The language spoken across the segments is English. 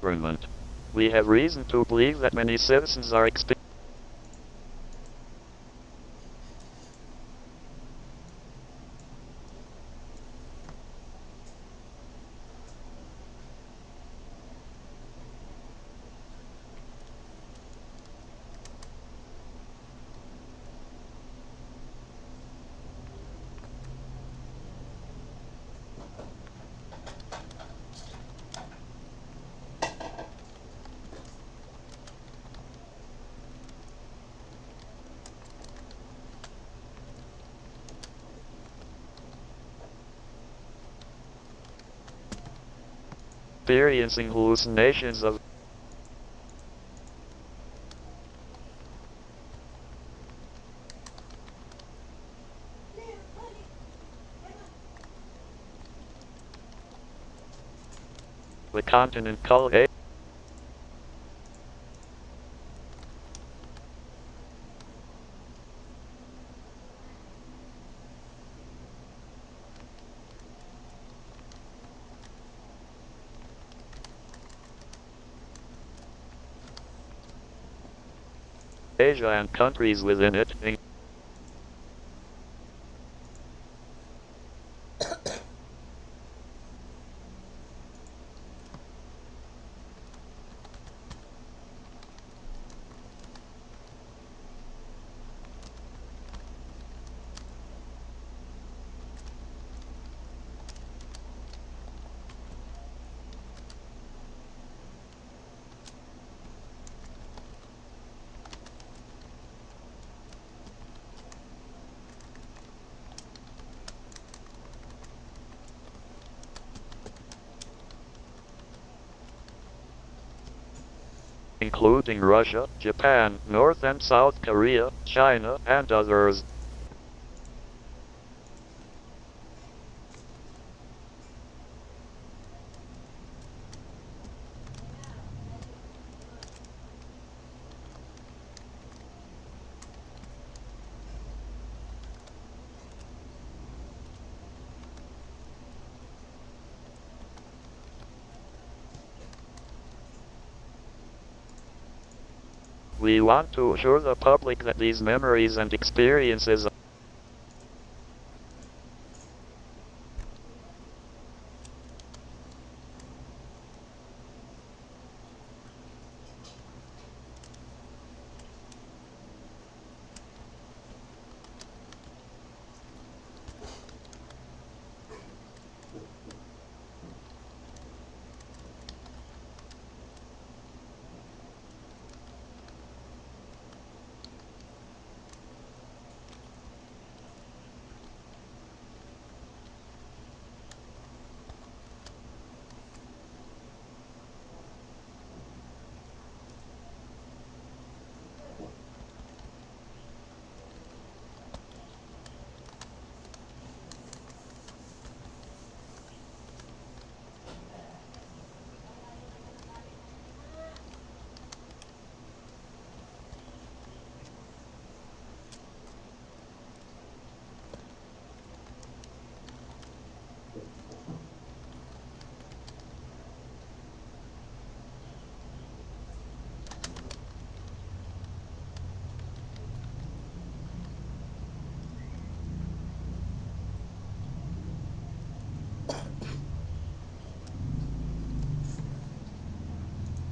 government. We have reason to believe that many citizens are experiencing hallucinations of the continent called Asia and countries within it, including Russia, Japan, North and South Korea, China, and others. We want to assure the public that these memories and experiences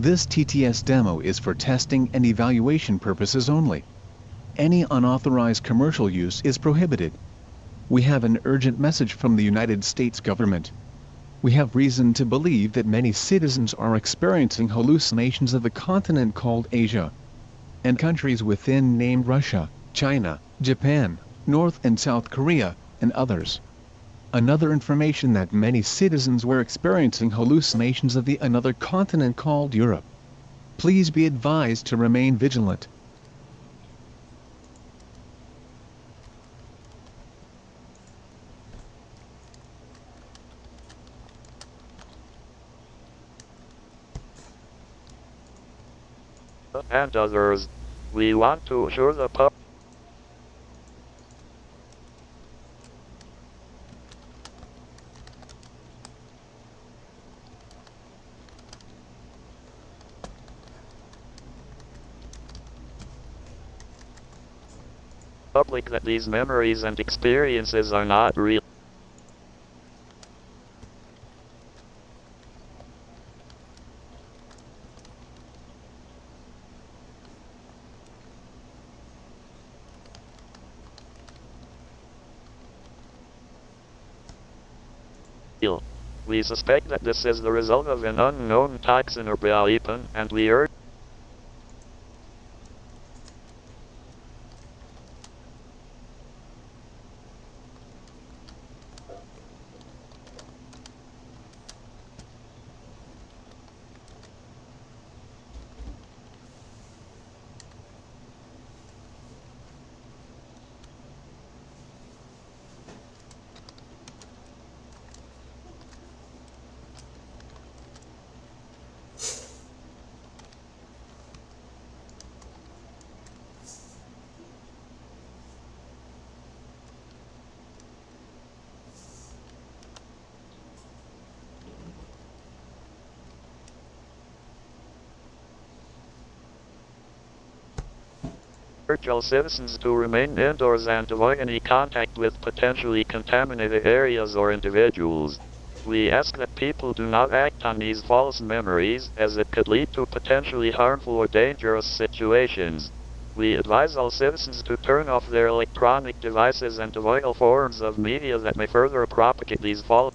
This TTS demo is for testing and evaluation purposes only. Any unauthorized commercial use is prohibited. We have an urgent message from the United States government. We have reason to believe that many citizens are experiencing hallucinations of the continent called Asia, and countries within named Russia, China, Japan, North and South Korea, and others. Another information that many citizens were experiencing hallucinations of the another continent called Europe. Please be advised to remain vigilant. and others. We want to assure the public public that these memories and experiences are not real. We suspect that this is the result of an unknown toxin or bioweapon, and we urge all citizens to remain indoors and avoid any contact with potentially contaminated areas or individuals. We ask that people do not act on these false memories, as it could lead to potentially harmful or dangerous situations. We advise all citizens to turn off their electronic devices and avoid all forms of media that may further propagate these false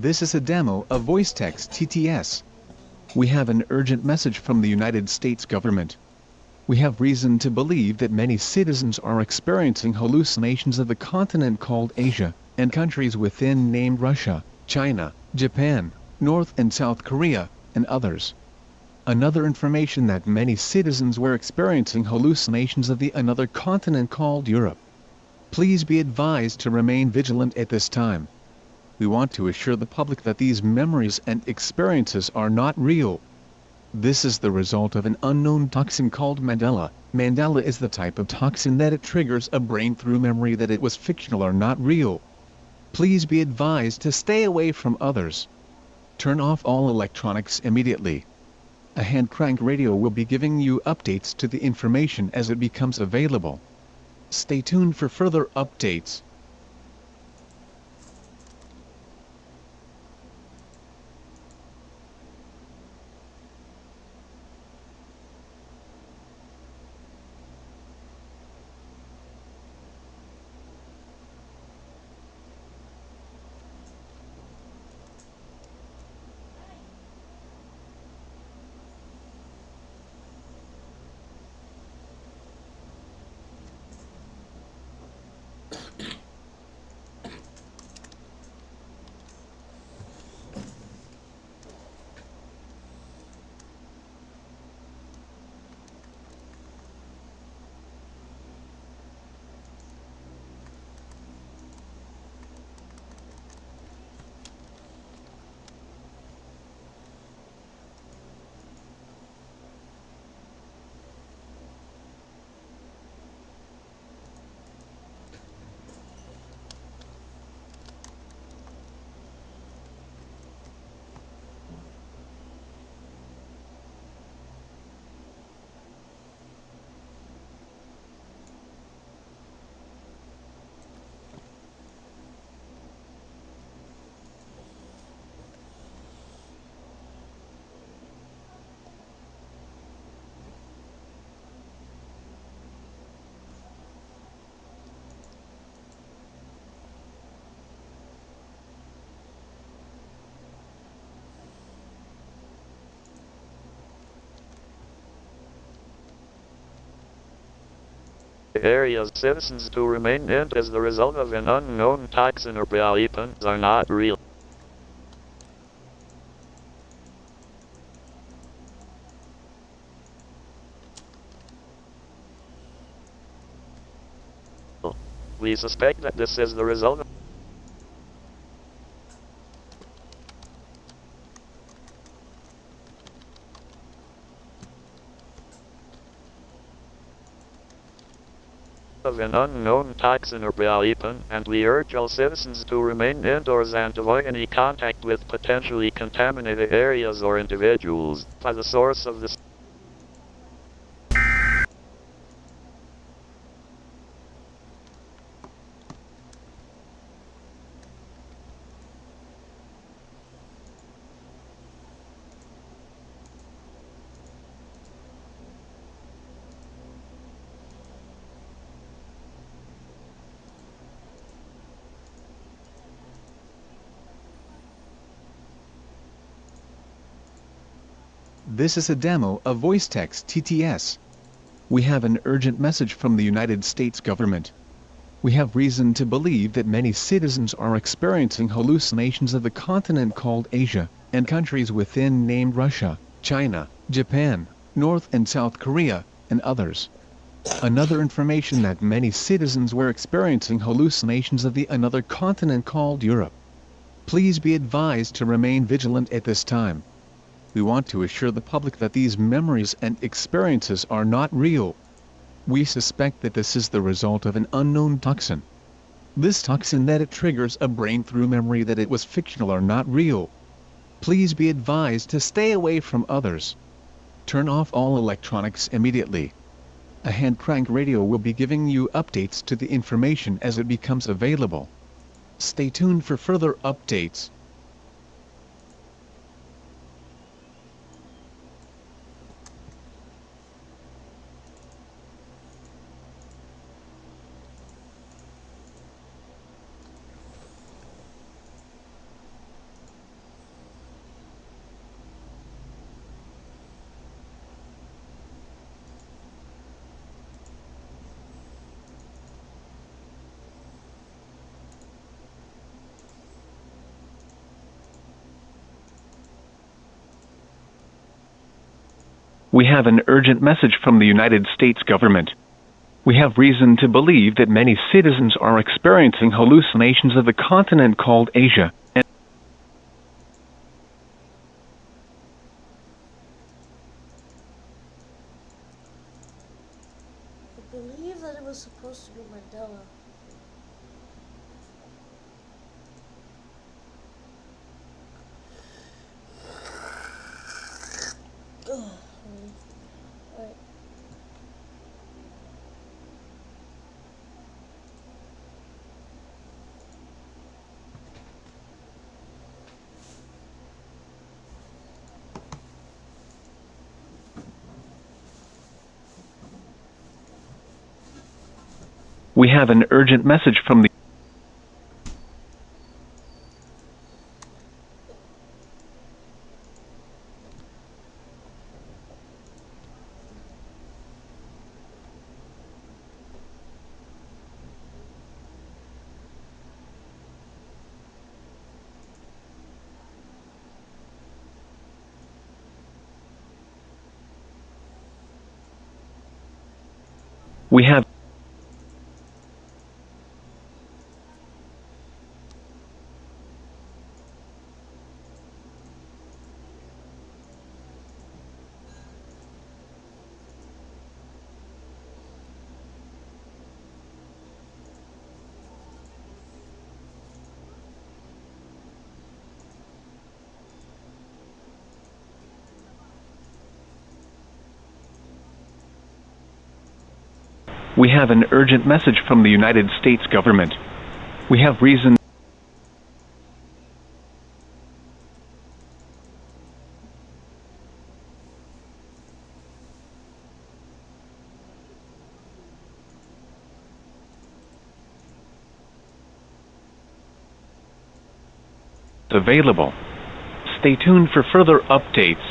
This is a demo of voice text TTS. We have an urgent message from the United States government. We have reason to believe that many citizens are experiencing hallucinations of the continent called Asia, and countries within named Russia, China, Japan, North and South Korea, and others. Another information that many citizens were experiencing hallucinations of the another continent called Europe. Please be advised to remain vigilant at this time. We want to assure the public that these memories and experiences are not real. This is the result of an unknown toxin called Mandela. Mandela is the type of toxin that it triggers a brain through memory that it was fictional or not real. Please be advised to stay away from others. Turn off all electronics immediately. A hand crank radio will be giving you updates to the information as it becomes available. Stay tuned for further updates. Areas citizens to remain in as the result of an unknown toxin or pollutants are not real. We suspect that this is the result of an unknown toxin or pollutant, and we urge all citizens to remain indoors and avoid any contact with potentially contaminated areas or individuals. By the source of this This is a demo of voice text TTS. We have an urgent message from the United States government. We have reason to believe that many citizens are experiencing hallucinations of the continent called Asia, and countries within named Russia, China, Japan, North and South Korea, and others. Another information that many citizens were experiencing hallucinations of the another continent called Europe. Please be advised to remain vigilant at this time. We want to assure the public that these memories and experiences are not real. We suspect that this is the result of an unknown toxin. This toxin that it triggers a brain through memory that it was fictional or not real. Please be advised to stay away from others. Turn off all electronics immediately. A hand crank radio will be giving you updates to the information as it becomes available. Stay tuned for further updates. We have an urgent message from the United States government. We have reason to believe that many citizens are experiencing hallucinations of the continent called Asia. I believe that it was supposed to be Mandela. Alright. We have an urgent message from the We have an urgent message from the United States government. We have reason available. Stay tuned for further updates.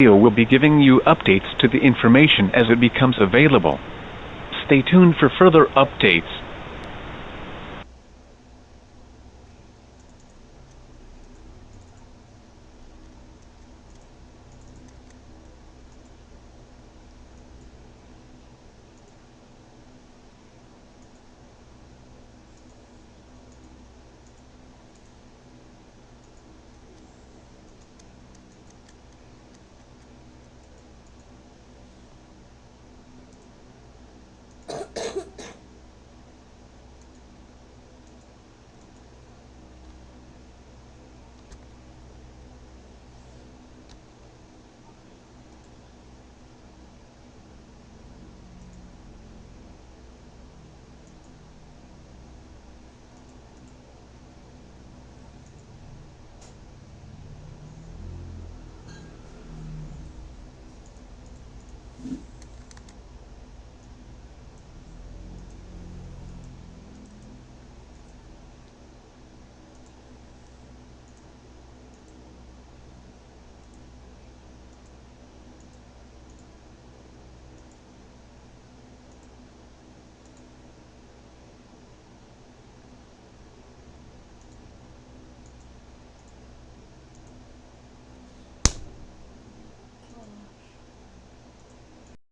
Will be giving you updates to the information as it becomes available. Stay tuned for further updates.